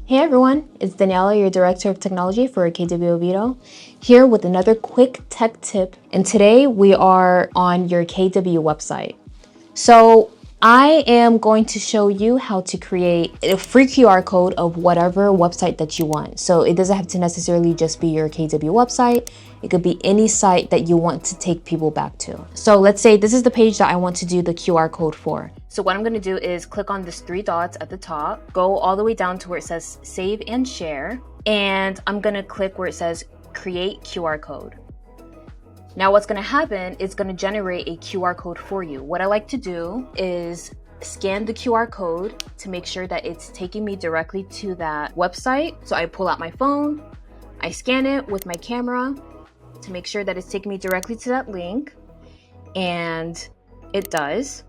Hey everyone, it's Daniela, your Director of Technology for KW Oviedo, here with another quick tech tip. And today we are on your KW website. So I am going to show you how to create a free QR code of whatever website that you want. So it doesn't have to necessarily just be your KW website. It could be any site that you want to take people back to. So let's say this is the page that I want to do the QR code for. So what I'm going to do is click on this 3 dots at the top, go all the way down to where it says save and share, and I'm going to click where it says create QR code. Now what's going to happen is going to generate a QR code for you. What I like to do is scan the QR code to make sure that it's taking me directly to that website. So I pull out my phone, I scan it with my camera to make sure that it's taking me directly to that link, and it does.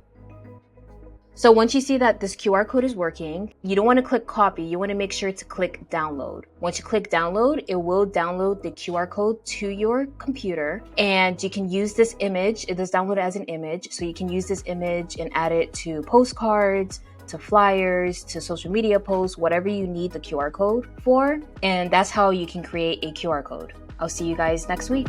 So once you see that this QR code is working, you don't want to click copy, you want to make sure to click download. Once you click download, it will download the QR code to your computer, and you can use this image, it is downloaded as an image, so you can use this image and add it to postcards, to flyers, to social media posts, whatever you need the QR code for, and that's how you can create a QR code. I'll see you guys next week.